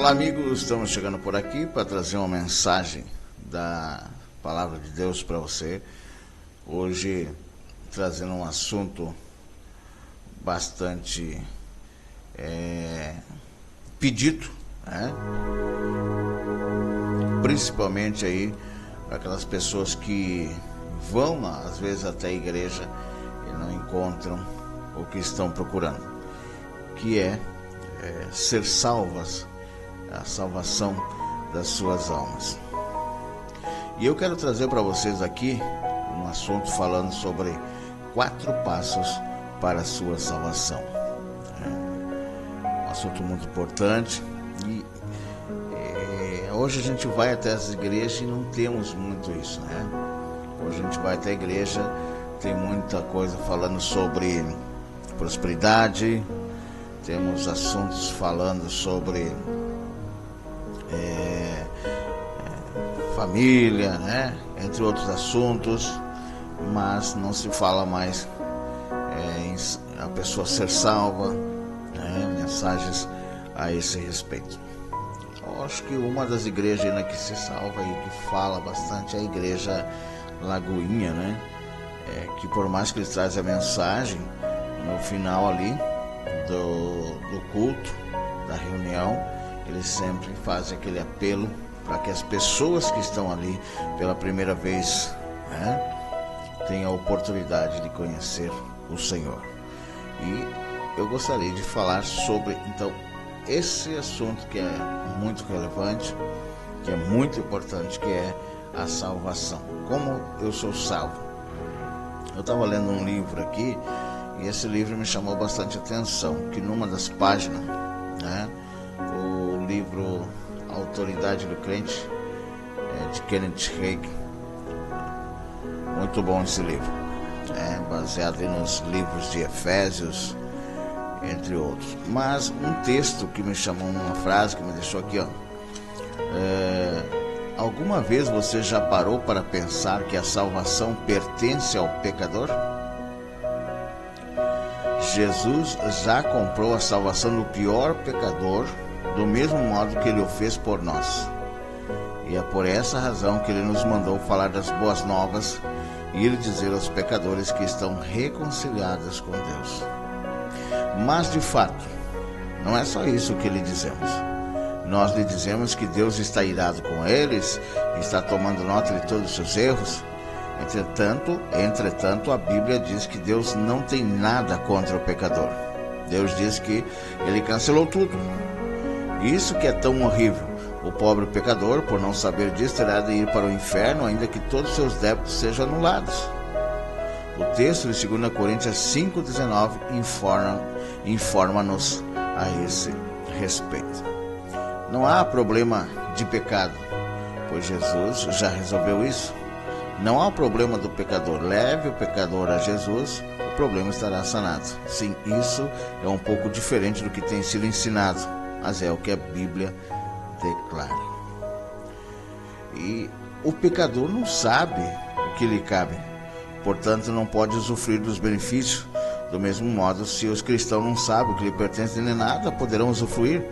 Olá amigos, estamos chegando por aqui para trazer uma mensagem da Palavra de Deus para você. Hoje trazendo um assunto bastante pedido, né? Principalmente aí para aquelas pessoas que vão às vezes até a igreja e não encontram o que estão procurando, que é ser salvas, a salvação das suas almas. E eu quero trazer para vocês aqui um assunto falando sobre 4 passos para a sua salvação. Um assunto muito importante e hoje a gente vai até as igrejas e não temos muito isso, né? Hoje a gente vai até a igreja, tem muita coisa falando sobre prosperidade, temos assuntos falando sobre família, né? Entre outros assuntos, mas não se fala mais em a pessoa ser salva, né? Mensagens a esse respeito. Eu acho que uma das igrejas ainda que se salva e que fala bastante é a igreja Lagoinha, né? Que por mais que eles trazem a mensagem no final ali do culto, da reunião, eles sempre fazem aquele apelo para que as pessoas que estão ali pela primeira vez, né, tenham a oportunidade de conhecer o Senhor. E eu gostaria de falar sobre, então, esse assunto que é muito relevante, que é muito importante, que é a salvação. Como eu sou salvo? Eu estava lendo um livro aqui e esse livro me chamou bastante atenção, que numa das páginas, né, o livro Autoridade do Crente, de Kenneth Hagin, muito bom esse livro, baseado nos livros de Efésios, entre outros. Mas um texto que me chamou, uma frase que me deixou aqui, alguma vez você já parou para pensar que a salvação pertence ao pecador? Jesus já comprou a salvação do pior pecador, do mesmo modo que ele o fez por nós. E é por essa razão que ele nos mandou falar das boas novas e ir dizer aos pecadores que estão reconciliados com Deus. Mas de fato, não é só isso que lhe dizemos. Nós lhe dizemos que Deus está irado com eles, está tomando nota de todos os seus erros. Entretanto, a Bíblia diz que Deus não tem nada contra o pecador. Deus diz que ele cancelou tudo. Isso que é tão horrível. O pobre pecador, por não saber disso, terá de ir para o inferno, ainda que todos os seus débitos sejam anulados. O texto de 2 Coríntios 5,19 informa-nos a esse respeito. Não há problema de pecado, pois Jesus já resolveu isso. Não há problema do pecador. Leve o pecador a Jesus, o problema estará sanado. Sim, isso é um pouco diferente do que tem sido ensinado, mas é o que a Bíblia declara. E o pecador não sabe o que lhe cabe, portanto não pode usufruir dos benefícios. Do mesmo modo, se os cristãos não sabem o que lhe pertence nem nada, poderão usufruir.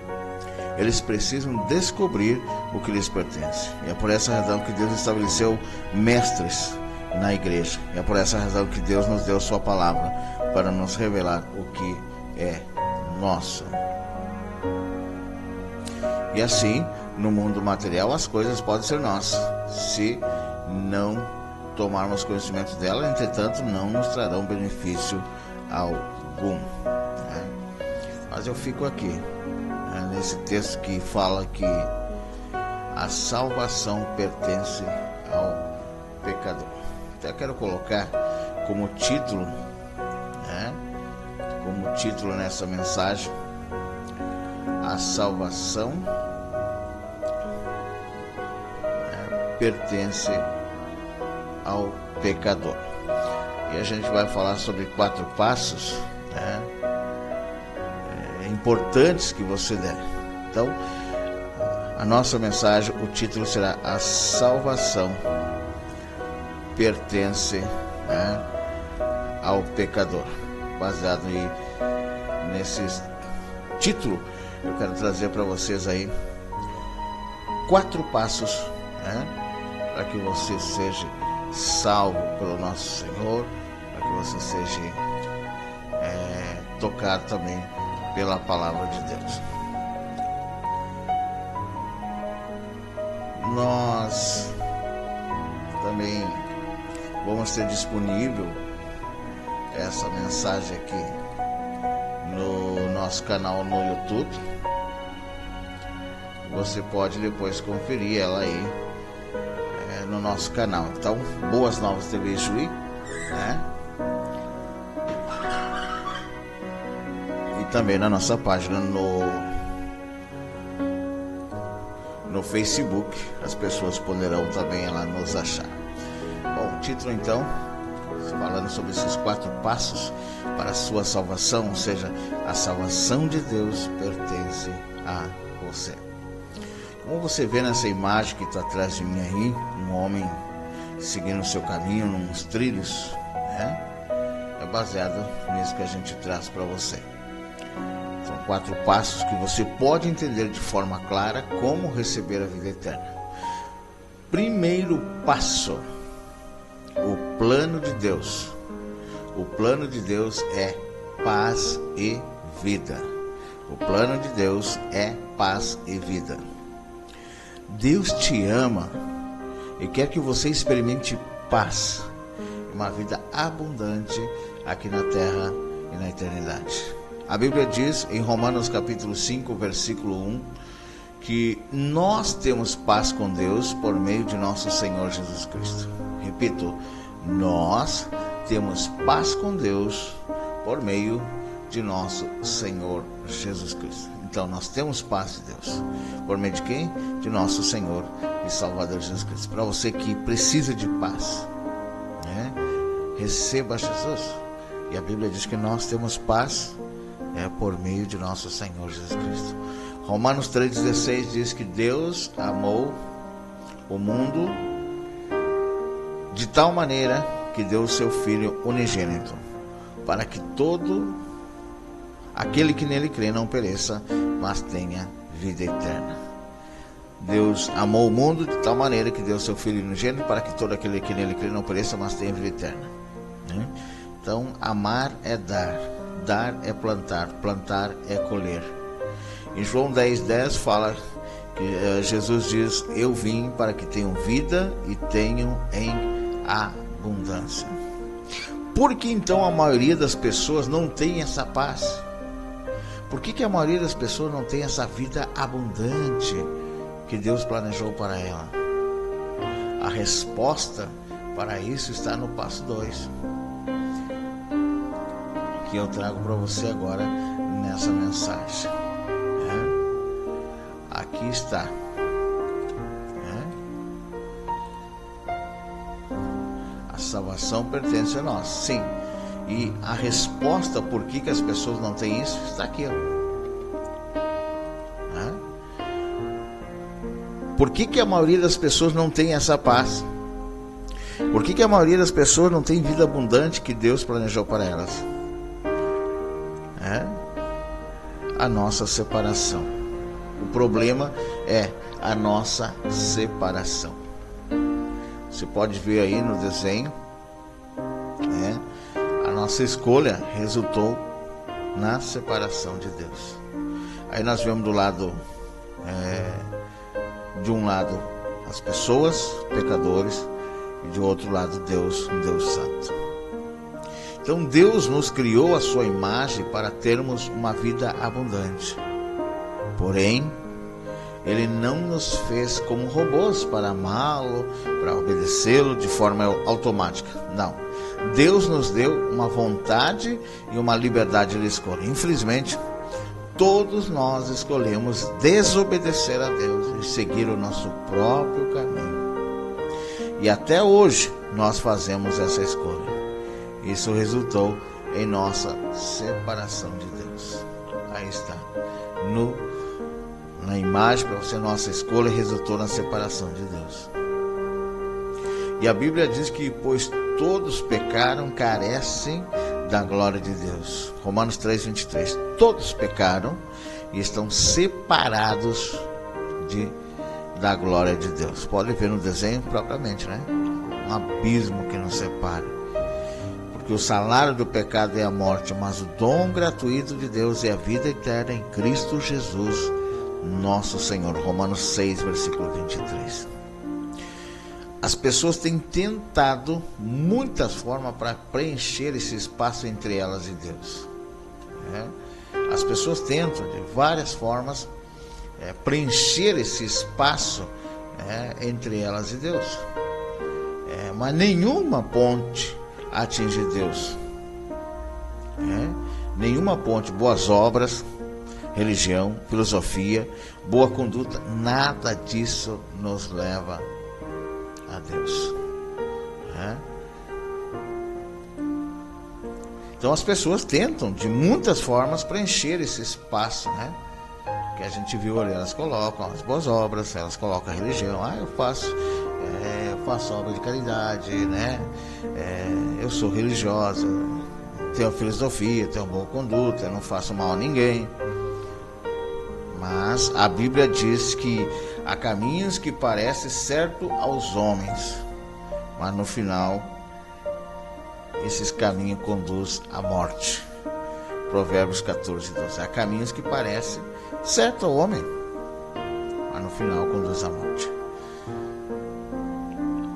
Eles precisam descobrir o que lhes pertence. E é por essa razão que Deus estabeleceu mestres na igreja. E é por essa razão que Deus nos deu sua palavra para nos revelar o que é nosso. E assim, no mundo material, as coisas podem ser nossas, se não tomarmos conhecimento dela, entretanto, não nos trarão benefício algum. Mas eu fico aqui, nesse texto que fala que a salvação pertence ao pecador. Até quero colocar como título, nessa mensagem, a salvação pertence ao pecador. E a gente vai falar sobre 4 passos importantes que você deve. Então, a nossa mensagem, o título será: a salvação pertence ao pecador. Baseado nesse título, eu quero trazer para vocês aí 4 passos, né, para que você seja salvo pelo nosso Senhor, para que você seja tocado também pela palavra de Deus. Nós também vamos ter disponível essa mensagem aqui no nosso canal no YouTube. Você pode depois conferir ela aí no nosso canal. Então, Boas Novas TV Juí, né? E também na nossa página no Facebook, as pessoas poderão também lá nos achar. Bom, o título então, falando sobre esses 4 passos para a sua salvação, ou seja, a salvação de Deus pertence a você. Como você vê nessa imagem que está atrás de mim aí, um homem seguindo o seu caminho, nos trilhos, né? É baseado nisso que a gente traz para você. São 4 passos que você pode entender de forma clara como receber a vida eterna. Primeiro passo, o plano de Deus. O plano de Deus é paz e vida. O plano de Deus é paz e vida. Deus te ama e quer que você experimente paz, uma vida abundante aqui na terra e na eternidade. A Bíblia diz em Romanos capítulo 5, versículo 1, que nós temos paz com Deus por meio de nosso Senhor Jesus Cristo. Repito, nós temos paz com Deus por meio de nosso Senhor Jesus Cristo. Então nós temos paz de Deus por meio de quem? De nosso Senhor e Salvador Jesus Cristo. Para você que precisa de paz, né? Receba Jesus. E a Bíblia diz que nós temos paz por meio de nosso Senhor Jesus Cristo. Romanos 3,16 diz que Deus amou o mundo de tal maneira que deu o seu Filho unigênito, para que todo aquele que nele crê não pereça, mas tenha vida eterna. Deus amou o mundo de tal maneira que deu o seu Filho unigênito, para que todo aquele que nele crê não pereça, mas tenha vida eterna. Então, amar é dar, dar é plantar, plantar é colher. Em João 10,10 fala que Jesus diz: eu vim para que tenham vida e tenham em abundância. Por que então a maioria das pessoas não tem essa paz? Por que a maioria das pessoas não tem essa vida abundante que Deus planejou para ela? A resposta para isso está no passo 2, que eu trago para você agora nessa mensagem. Aqui está. A salvação pertence a nós, sim. E a resposta por que as pessoas não têm isso está aqui. Por que a maioria das pessoas não tem essa paz? Por que a maioria das pessoas não tem vida abundante que Deus planejou para elas? A nossa separação. O problema é a nossa separação. Você pode ver aí no desenho, a nossa escolha resultou na separação de Deus. Aí nós vemos do lado, de um lado as pessoas, pecadores, e de outro lado Deus, um Deus santo. Então Deus nos criou a sua imagem para termos uma vida abundante. Porém, Ele não nos fez como robôs para amá-lo, para obedecê-lo de forma automática. Não. Deus nos deu uma vontade e uma liberdade de escolha. Infelizmente, todos nós escolhemos desobedecer a Deus e seguir o nosso próprio caminho. E até hoje nós fazemos essa escolha. Isso resultou em nossa separação de Deus. Aí está. Na imagem, para você, nossa escolha resultou na separação de Deus. E a Bíblia diz que, pois todos pecaram, carecem da glória de Deus. Romanos 3,23. Todos pecaram e estão separados da glória de Deus. Pode ver no desenho propriamente, né? Um abismo que nos separa. Porque o salário do pecado é a morte, mas o dom gratuito de Deus é a vida eterna em Cristo Jesus, nosso Senhor. Romanos 6, versículo 23. As pessoas têm tentado muitas formas para preencher esse espaço entre elas e Deus. As pessoas tentam de várias formas preencher esse espaço entre elas e Deus. Mas nenhuma ponte atinge Deus. Nenhuma ponte, boas obras, religião, filosofia, boa conduta, nada disso nos leva a Deus. Então as pessoas tentam de muitas formas preencher esse espaço, que a gente viu ali. Elas colocam as boas obras, elas colocam a religião. Eu faço obra de caridade, eu sou religiosa, tenho filosofia, tenho boa conduta, eu não faço mal a ninguém. Mas a Bíblia diz que há caminhos que parecem certo aos homens, mas no final esses caminhos conduzem à morte. Provérbios 14, 12. Há caminhos que parecem certo ao homem, mas no final conduzem à morte.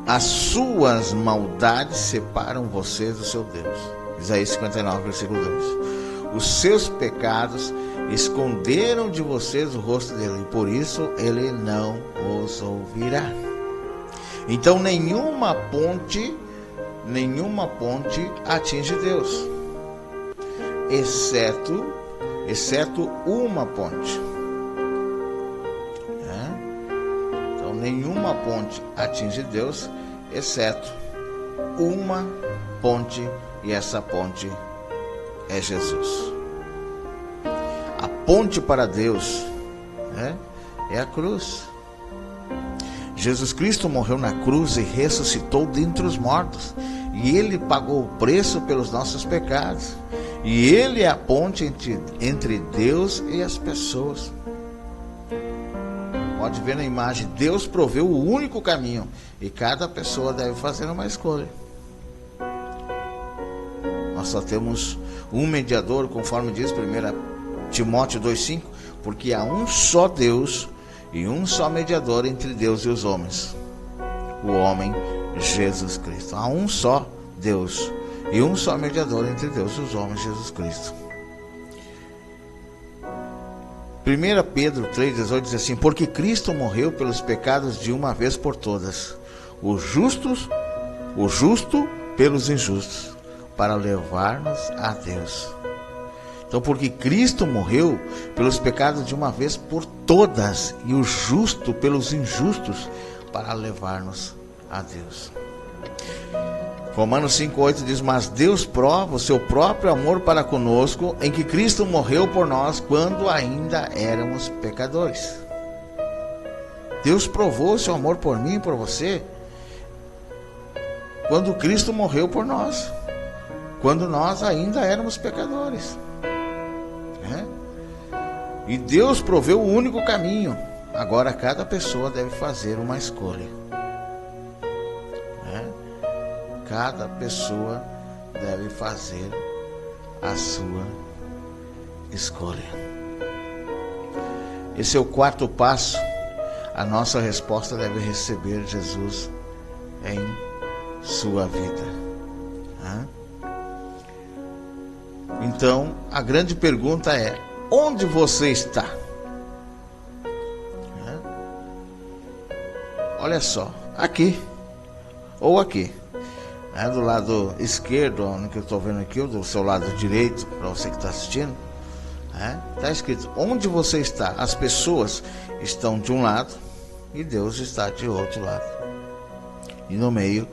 As suas maldades separam vocês do seu Deus. Isaías 59, versículo 2. Os seus pecados esconderam de vocês o rosto dele, e por isso ele não os ouvirá. Então nenhuma ponte atinge Deus, exceto uma ponte. Então nenhuma ponte atinge Deus, exceto uma ponte, e essa ponte é Jesus. A ponte para Deus é a cruz. Jesus Cristo morreu na cruz e ressuscitou dentre os mortos, e Ele pagou o preço pelos nossos pecados, e Ele é a ponte entre Deus e as pessoas. Pode ver na imagem, Deus proveu o único caminho, e cada pessoa deve fazer uma escolha. Nós só temos um mediador, conforme diz 1 Timóteo 2,5, porque há um só Deus e um só mediador entre Deus e os homens, o homem Jesus Cristo. Há um só Deus e um só mediador entre Deus e os homens, Jesus Cristo. 1 Pedro 3,18 diz assim: porque Cristo morreu pelos pecados de uma vez por todas, o justo pelos injustos, para levar-nos a Deus. Então, porque Cristo morreu pelos pecados de uma vez por todas, e o justo pelos injustos, para levar-nos a Deus. Romanos 5,8 diz: mas Deus prova o seu próprio amor para conosco, em que Cristo morreu por nós quando ainda éramos pecadores. Deus provou o seu amor por mim e por você quando Cristo morreu por nós, quando nós ainda éramos pecadores. E Deus proveu o único caminho. Agora cada pessoa deve fazer uma escolha. Cada pessoa deve fazer a sua escolha. Esse é o quarto passo. A nossa resposta deve receber Jesus em sua vida. Então, a grande pergunta é: onde você está? Olha só, aqui ou aqui. Do lado esquerdo, onde eu estou vendo aqui, ou do seu lado direito, para você que está assistindo, está escrito onde você está. As pessoas estão de um lado e Deus está de outro lado. E no meio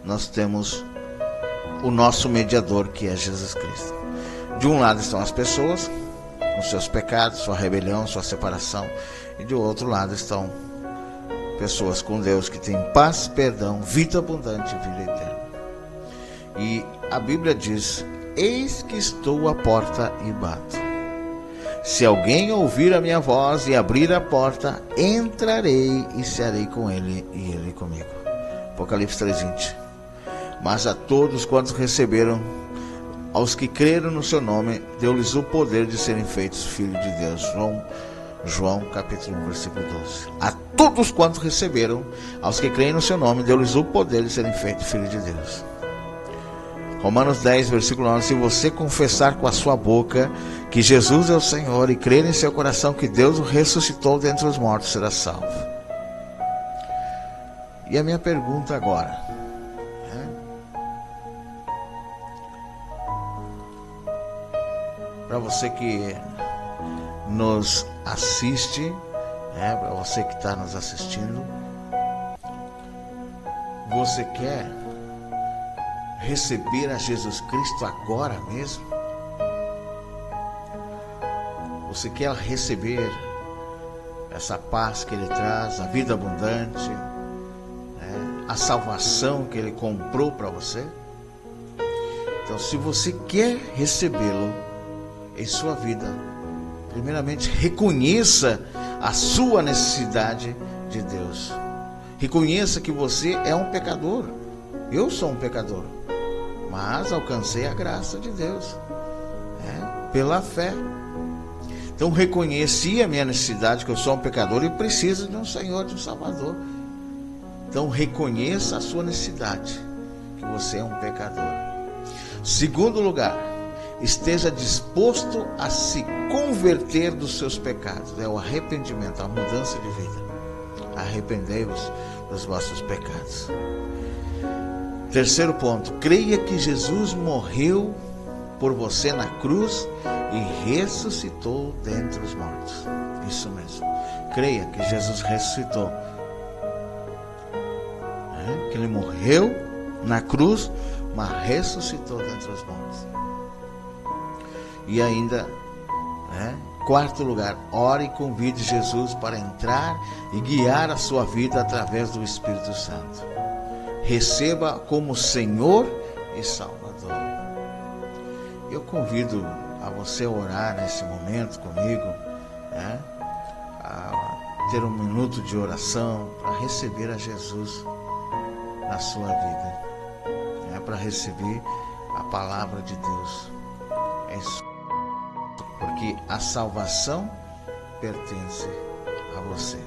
nós temos o nosso mediador, que é Jesus Cristo. De um lado estão as pessoas com seus pecados, sua rebelião, sua separação, e de outro lado estão pessoas com Deus que têm paz, perdão, vida abundante e vida eterna. E a Bíblia diz: eis que estou à porta e bato. Se alguém ouvir a minha voz e abrir a porta, entrarei e cearei com ele e ele comigo. Apocalipse 3:20. Mas a todos quantos receberam, aos que creram no seu nome, deu-lhes o poder de serem feitos filhos de Deus. João capítulo 1, versículo 12. A todos quantos receberam, aos que creem no seu nome, deu-lhes o poder de serem feitos filhos de Deus. Romanos 10, versículo 9. Se você confessar com a sua boca que Jesus é o Senhor e crer em seu coração que Deus o ressuscitou dentre os mortos, será salvo. E a minha pergunta agora, para você que nos assiste, para você que está nos assistindo, você quer receber a Jesus Cristo agora mesmo? Você quer receber essa paz que Ele traz, a vida abundante, a salvação que Ele comprou para você? Então, se você quer recebê-lo em sua vida, primeiramente reconheça a sua necessidade de Deus. Reconheça que você é um pecador. Eu sou um pecador, mas alcancei a graça de Deus, pela fé. Então reconheci a minha necessidade, que eu sou um pecador e preciso de um Senhor, de um Salvador. Então reconheça a sua necessidade, que você é um pecador. Segundo lugar, esteja disposto a se converter dos seus pecados. É o arrependimento, a mudança de vida. Arrependei-vos dos vossos pecados. Terceiro ponto, creia que Jesus morreu por você na cruz e ressuscitou dentre os mortos. Isso mesmo. Creia que Jesus ressuscitou. Que Ele morreu na cruz, mas ressuscitou dentre os mortos. E ainda, quarto lugar, ore e convide Jesus para entrar e guiar a sua vida através do Espírito Santo. Receba como Senhor e Salvador. Eu convido a você orar nesse momento comigo, a ter um minuto de oração para receber a Jesus na sua vida, para receber a palavra de Deus. É isso. Porque a salvação pertence a você.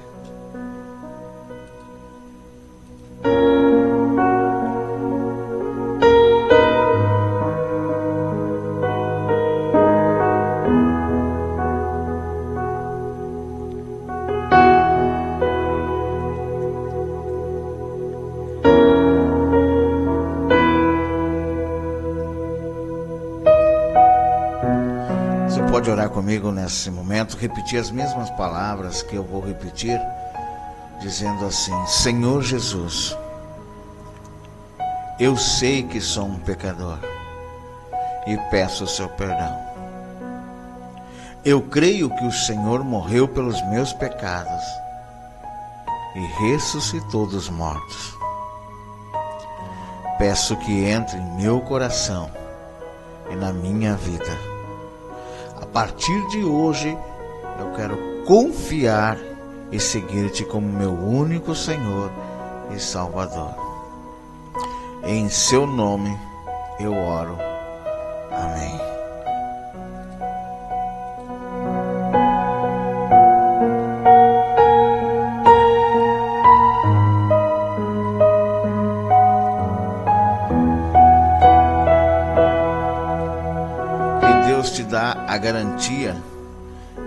Pode orar comigo nesse momento, repetir as mesmas palavras que eu vou repetir, dizendo assim: Senhor Jesus, eu sei que sou um pecador e peço o seu perdão. Eu creio que o Senhor morreu pelos meus pecados e ressuscitou dos mortos. Peço que entre em meu coração e na minha vida. A partir de hoje, eu quero confiar e seguir-te como meu único Senhor e Salvador. Em seu nome eu oro. Amém. Deus te dá a garantia.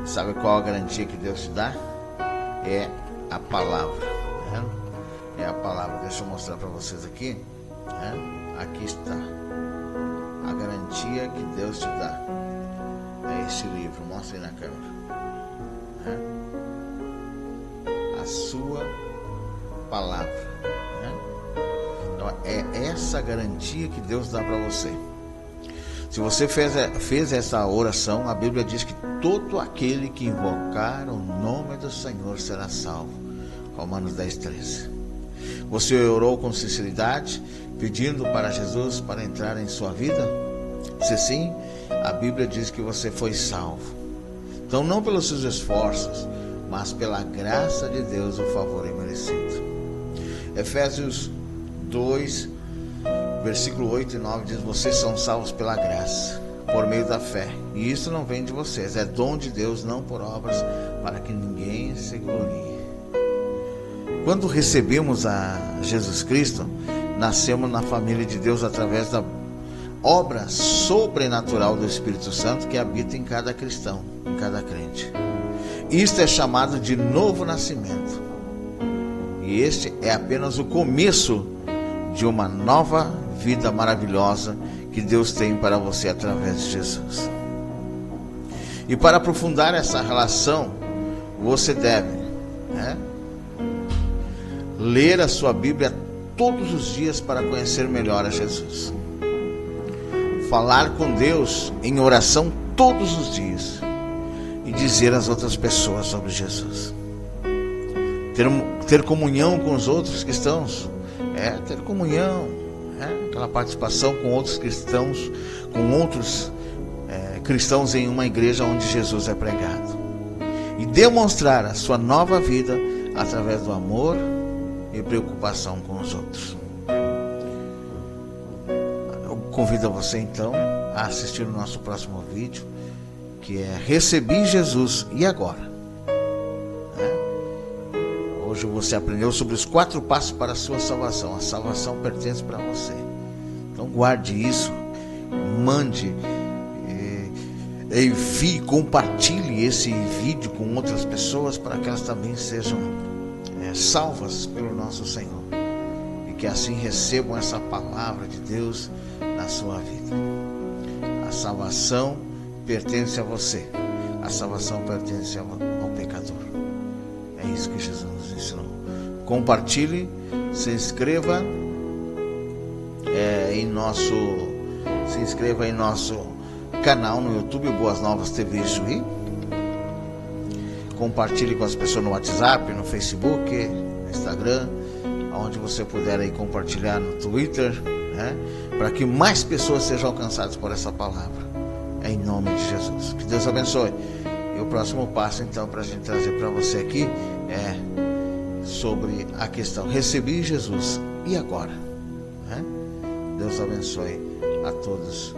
Sabe qual a garantia que Deus te dá? É a palavra. É a palavra. Deixa eu mostrar para vocês aqui. Aqui está a garantia que Deus te dá. É este livro. Mostra aí na câmera. A sua palavra. Então, é essa garantia que Deus dá para você. Se você fez essa oração, a Bíblia diz que todo aquele que invocar o nome do Senhor será salvo. Romanos 10:13. Você orou com sinceridade, pedindo para Jesus para entrar em sua vida? Se sim, a Bíblia diz que você foi salvo. Então, não pelos seus esforços, mas pela graça de Deus, o favor imerecido. Efésios 2, versículo 8 e 9 diz: vocês são salvos pela graça, por meio da fé, e isso não vem de vocês, é dom de Deus, não por obras, para que ninguém se glorie. Quando recebemos a Jesus Cristo, nascemos na família de Deus através da obra sobrenatural do Espírito Santo que habita em cada cristão, em cada crente. Isto é chamado de novo nascimento. E este é apenas o começo de uma nova vida maravilhosa que Deus tem para você através de Jesus. E para aprofundar essa relação, você deve ler a sua Bíblia todos os dias para conhecer melhor a Jesus. Falar com Deus em oração todos os dias e dizer às outras pessoas sobre Jesus. Ter comunhão com os outros cristãos, ter comunhão, aquela participação com outros cristãos, cristãos em uma igreja onde Jesus é pregado. E demonstrar a sua nova vida através do amor e preocupação com os outros. Eu convido você então a assistir o nosso próximo vídeo, que é Recebi Jesus e agora? Hoje você aprendeu sobre os 4 passos para a sua salvação. A salvação pertence para você. Então guarde isso, mande, envie, compartilhe esse vídeo com outras pessoas para que elas também sejam salvas pelo nosso Senhor, e que assim recebam essa palavra de Deus na sua vida. A salvação pertence a você, a salvação pertence ao pecador. É isso que Jesus nos ensinou. Compartilhe, se inscreva em nosso canal no YouTube, Boas Novas TV Juí. Compartilhe com as pessoas no WhatsApp, no Facebook, no Instagram, onde você puder aí compartilhar, no Twitter, para que mais pessoas sejam alcançadas por essa palavra. Em nome de Jesus. Que Deus abençoe. E o próximo passo, então, para a gente trazer para você aqui é sobre a questão: recebi Jesus e agora? Deus abençoe a todos.